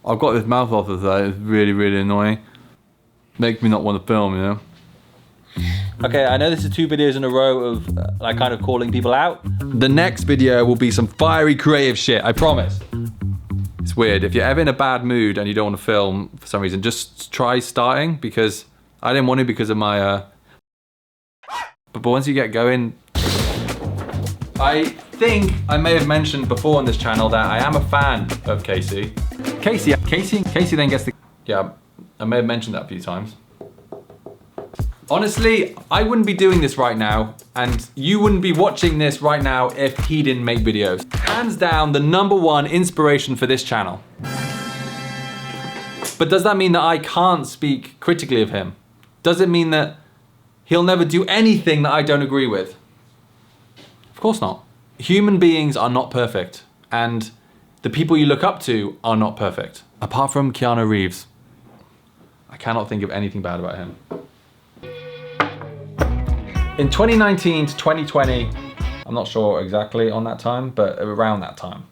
I've got this mouth off of that. It's really, really annoying. Makes me not want to film, you know? Okay, I know this is 2 videos in a row of like kind of calling people out. The next video will be some fiery creative shit, I promise. It's weird, if you're ever in a bad mood and you don't want to film for some reason, just try starting, because I didn't want to because of my, but once you get going, I think I may have mentioned before on this channel that I am a fan of Casey. Casey then gets the, yeah, I may have mentioned that a few times. Honestly, I wouldn't be doing this right now, and you wouldn't be watching this right now if he didn't make videos. Hands down, the #1 inspiration for this channel. But does that mean that I can't speak critically of him? Does it mean that he'll never do anything that I don't agree with? Of course not. Human beings are not perfect, and the people you look up to are not perfect. Apart from Keanu Reeves. I cannot think of anything bad about him. In 2019 to 2020, I'm not sure exactly on that time, but around that time,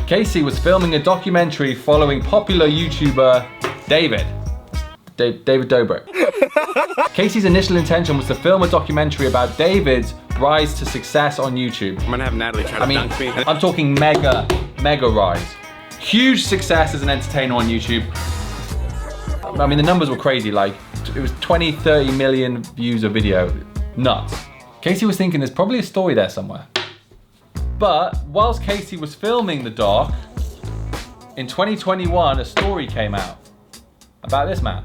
Casey was filming a documentary following popular YouTuber David Dobrik. Casey's initial intention was to film a documentary about David's rise to success on YouTube. I'm gonna have Natalie try to dunk me. I'm talking mega rise. Huge success as an entertainer on YouTube. I mean, the numbers were crazy, like, it was 20, 30 million views a video. Nuts. Casey was thinking there's probably a story there somewhere. But whilst Casey was filming the doc, in 2021 a story came out about this man.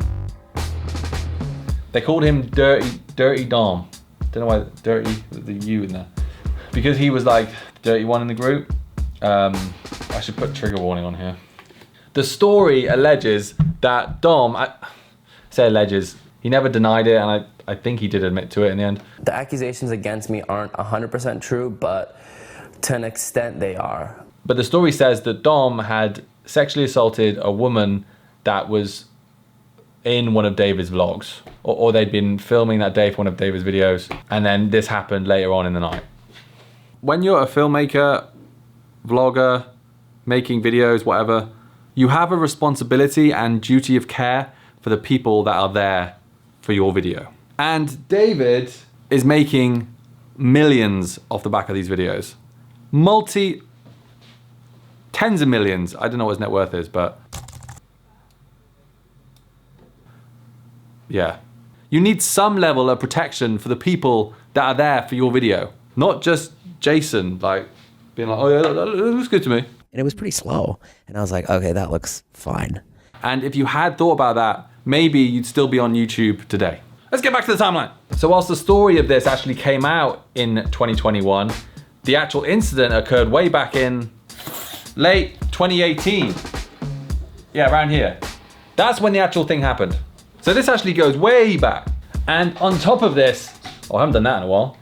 They called him Dirty Dom. Don't know why dirty with the U in there. Because he was like the dirty one in the group. I should put trigger warning on here. The story alleges that Dom, I say alleges, he never denied it, and I think he did admit to it in the end. The accusations against me aren't 100% true, but to an extent they are. But the story says that Dom had sexually assaulted a woman that was in one of David's vlogs, or they'd been filming that day for one of David's videos, and then this happened later on in the night. When you're a filmmaker, vlogger, making videos, whatever, you have a responsibility and duty of care for the people that are there for your video. And David is making millions off the back of these videos. Tens of millions. I don't know what his net worth is, but yeah. You need some level of protection for the people that are there for your video. Not just Jason, like, being like, oh yeah, that looks good to me. And it was pretty slow. And I was like, okay, that looks fine. And if you had thought about that, maybe you'd still be on YouTube today. Let's get back to the timeline. So whilst the story of this actually came out in 2021, the actual incident occurred way back in late 2018. Yeah, around here. That's when the actual thing happened. So this actually goes way back. And on top of this, oh, I haven't done that in a while.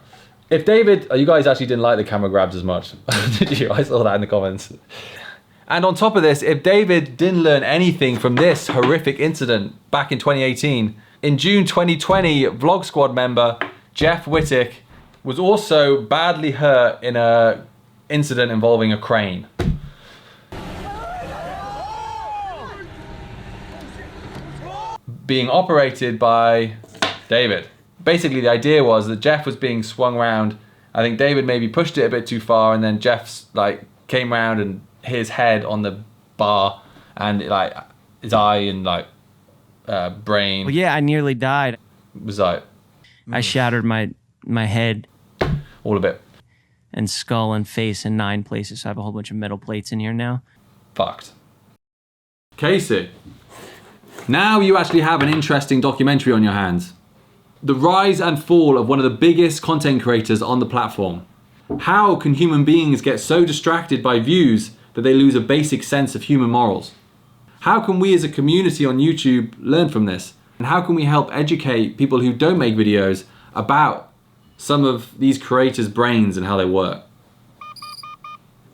If David, oh, you guys actually didn't like the camera grabs as much, did you? I saw that in the comments. And on top of this, if David didn't learn anything from this horrific incident back in 2018, in June 2020, Vlog Squad member Jeff Wittek was also badly hurt in an incident involving a crane. Being operated by David. Basically, the idea was that Jeff was being swung around. I think David maybe pushed it a bit too far, and then Jeff's like came around and hit his head on the bar, and like his eye and like brain. Well, yeah, I nearly died. Was like I shattered my head. All of it. And skull and face in 9 places. So I have a whole bunch of metal plates in here now. Fucked. Casey, now you actually have an interesting documentary on your hands. The rise and fall of one of the biggest content creators on the platform. How can human beings get so distracted by views that they lose a basic sense of human morals? How can we as a community on YouTube learn from this? And how can we help educate people who don't make videos about some of these creators' brains and how they work?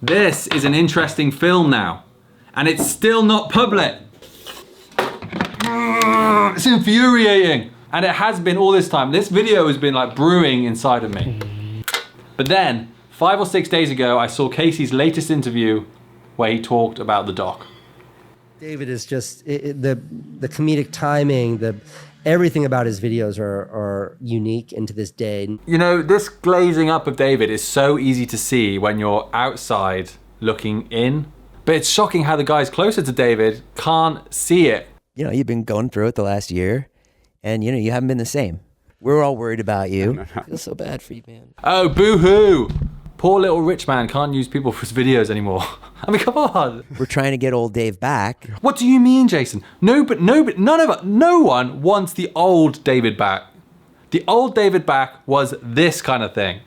This is an interesting film now, and it's still not public. It's infuriating. And it has been all this time. This video has been like brewing inside of me. But then, 5 or 6 days ago, I saw Casey's latest interview where he talked about the doc. David is just the comedic timing, everything about his videos are unique, and to this day. You know, this glazing up of David is so easy to see when you're outside looking in, but it's shocking how the guys closer to David can't see it. You know, you've been going through it the last year, and you know, you haven't been the same. We're all worried about you. I feel so bad for you, man. Oh, boo-hoo. Poor little rich man can't use people for his videos anymore. I mean, come on. We're trying to get old Dave back. What do you mean, Jason? No one wants the old David back. The old David back was this kind of thing.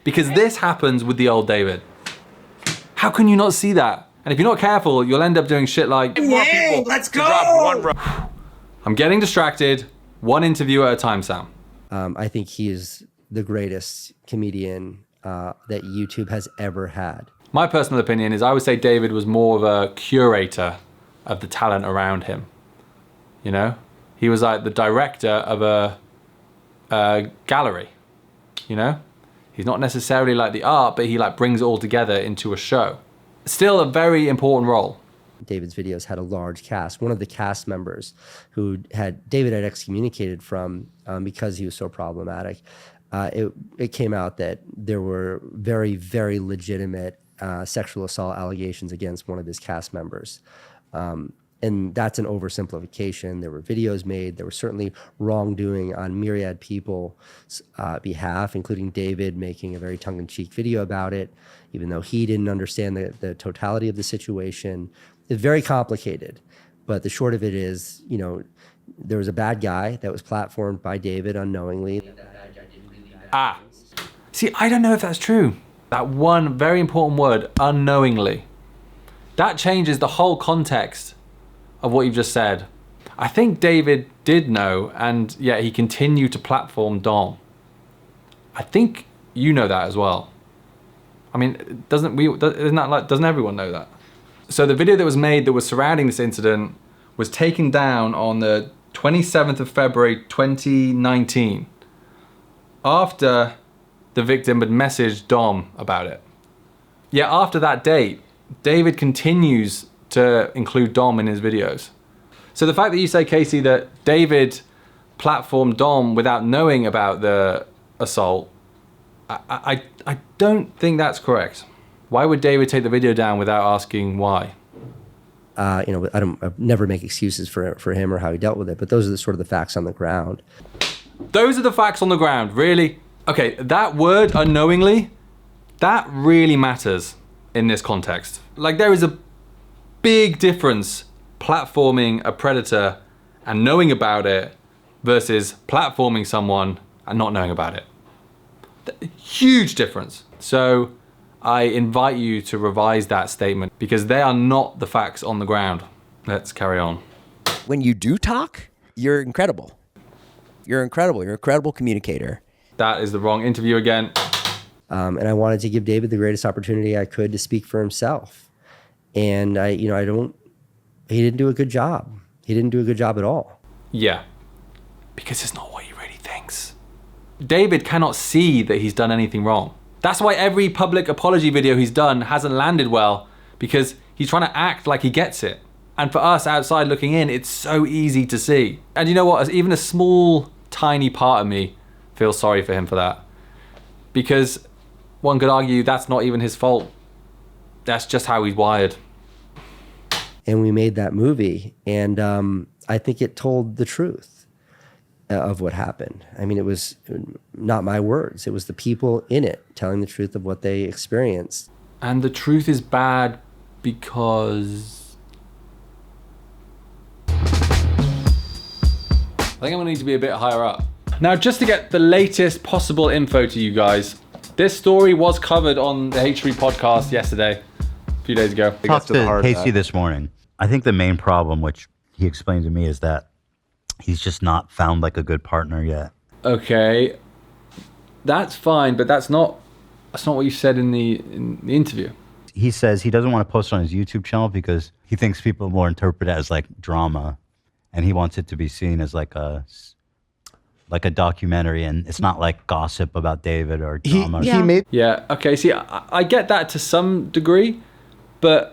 Because this happens with the old David. How can you not see that? And if you're not careful, you'll end up doing shit like, Yay, let's go! I'm getting distracted. One interview at a time, Sam. I think he is the greatest comedian that YouTube has ever had. My personal opinion is I would say David was more of a curator of the talent around him. You know? He was like the director of a gallery, you know? He's not necessarily like the art, but he like brings it all together into a show. Still a very important role. David's videos had a large cast. One of the cast members who David had excommunicated from because he was so problematic, it came out that there were very, very legitimate sexual assault allegations against one of his cast members. And that's an oversimplification. There were videos made. There was certainly wrongdoing on myriad people's behalf, including David making a very tongue-in-cheek video about it, even though he didn't understand the totality of the situation. It's very complicated. But the short of it is, you know, there was a bad guy that was platformed by David unknowingly. See, I don't know if that's true. That one very important word, unknowingly. That changes the whole context of what you've just said. I think David did know, and yet he continued to platform Dom. I think you know that as well. I mean, doesn't everyone know that? So the video that was made that was surrounding this incident was taken down on the 27th of February 2019 after the victim had messaged Dom about it. Yet after that date, David continues to include Dom in his videos. So the fact that you say, Casey, that David platformed Dom without knowing about the assault, I don't think that's correct. Why would David take the video down without asking why? You know, I never make excuses for him or how he dealt with it, but those are the sort of the facts on the ground. Those are the facts on the ground, really? Okay, that word, unknowingly, that really matters in this context. Like, there is a big difference platforming a predator and knowing about it versus platforming someone and not knowing about it. Huge difference. So I invite you to revise that statement because they are not the facts on the ground. Let's carry on. When you do talk, you're incredible. You're incredible. You're an incredible communicator. That is the wrong interview again. And I wanted to give David the greatest opportunity I could to speak for himself. And he didn't do a good job. He didn't do a good job at all. Yeah, because it's not what he really thinks. David cannot see that he's done anything wrong. That's why every public apology video he's done hasn't landed well, because he's trying to act like he gets it. And for us outside looking in, it's so easy to see. And you know what? Even a small, tiny part of me feels sorry for him for that. Because one could argue that's not even his fault. That's just how he's wired. And we made that movie, and I think it told the truth of what happened. I mean, it was not my words. It was the people in it telling the truth of what they experienced. And the truth is bad because... I think I'm gonna need to be a bit higher up. Now, just to get the latest possible info to you guys, this story was covered on the H3 podcast yesterday, a few days ago. I talked to Casey this morning. I think the main problem, which he explained to me, is that he's just not found like a good partner yet. Okay, that's fine, but that's not what you said in the interview. He says he doesn't want to post on his YouTube channel because he thinks people will interpret it as like drama, and he wants it to be seen as like a documentary, and it's not like gossip about David or drama. Yeah, okay, see, I get that to some degree, but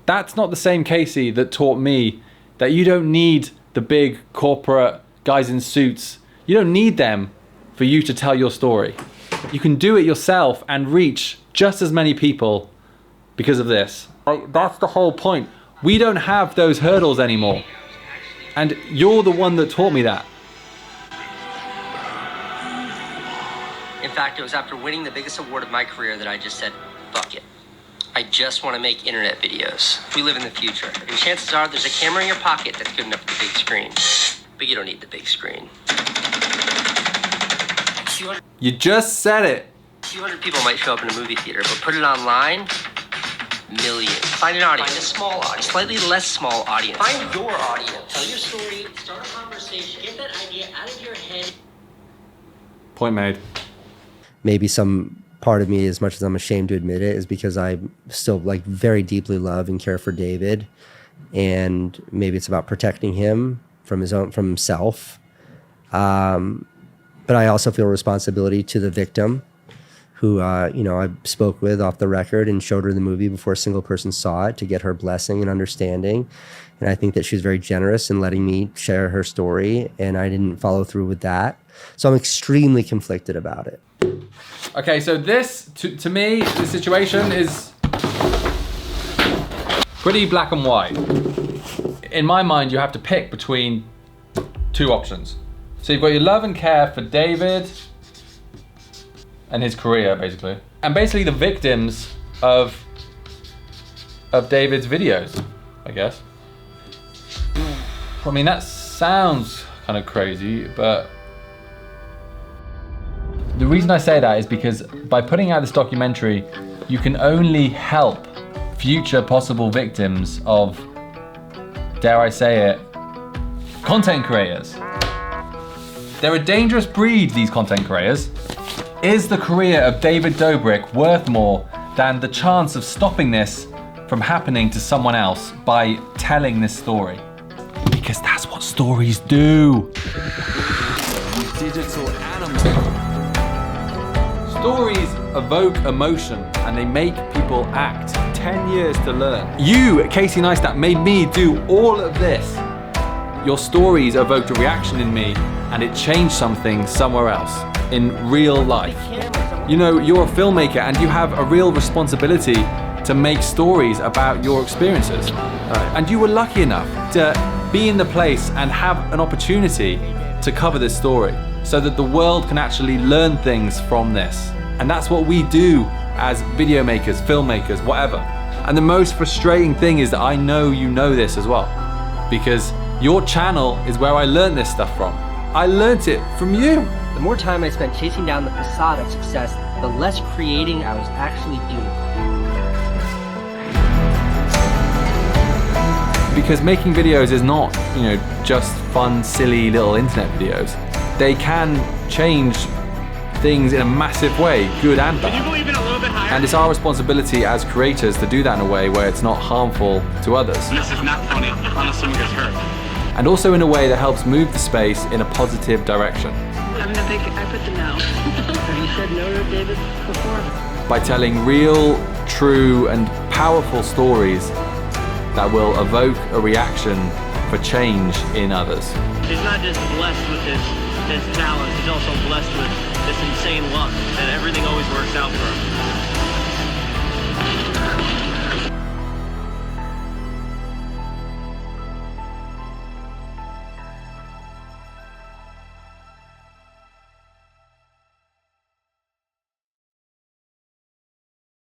That's not the same Casey that taught me that you don't need the big corporate guys in suits. You don't need them for you to tell your story. You can do it yourself and reach just as many people because of this. Like, that's the whole point. We don't have those hurdles anymore. And you're the one that taught me that. In fact, it was after winning the biggest award of my career that I just said, fuck it. I just want to make internet videos. We live in the future, and chances are there's a camera in your pocket that's good enough for the big screen. But you don't need the big screen. You just said it. 200 people might show up in a movie theater, but put it online, millions. Find an audience. Find a small audience. Slightly less small audience. Find your audience. Tell your story, start a conversation, get that idea out of your head. Point made. Maybe some part of me, as much as I'm ashamed to admit it, is because I still like very deeply love and care for David, and maybe it's about protecting him from himself. But I also feel responsibility to the victim, who I spoke with off the record and showed her the movie before a single person saw it to get her blessing and understanding. And I think that she was very generous in letting me share her story, and I didn't follow through with that. So I'm extremely conflicted about it. Okay, so this, to me, the situation is pretty black and white. In my mind, you have to pick between two options. So you've got your love and care for David and his career, basically. And basically the victims of David's videos, I guess. I mean, that sounds kind of crazy, but the reason I say that is because by putting out this documentary, you can only help future possible victims of, dare I say it, content creators. They're a dangerous breed, these content creators. Is the career of David Dobrik worth more than the chance of stopping this from happening to someone else by telling this story? Because that's what stories do. You digital animal. Stories evoke emotion and they make people act. 10 years to learn. You, Casey Neistat, made me do all of this. Your stories evoked a reaction in me and it changed something somewhere else in real life. You know, you're a filmmaker and you have a real responsibility to make stories about your experiences. And you were lucky enough to be in the place and have an opportunity to cover this story so that the world can actually learn things from this. And that's what we do as video makers, filmmakers, whatever. And the most frustrating thing is that I know you know this as well, because your channel is where I learned this stuff from. I learned it from you. The more time I spent chasing down the facade of success, the less creating I was actually doing. Because making videos is not, just fun, silly little internet videos. They can change things in a massive way, good and bad. Can you believe it a little bit higher? And it's our responsibility as creators to do that in a way where it's not harmful to others. This is not funny unless someone gets hurt. And also in a way that helps move the space in a positive direction. I put the no. Have you said no to David before? By telling real, true, and powerful stories that will evoke a reaction for change in others. He's not just blessed with his talents, he's also blessed with this insane luck that everything always works out for him.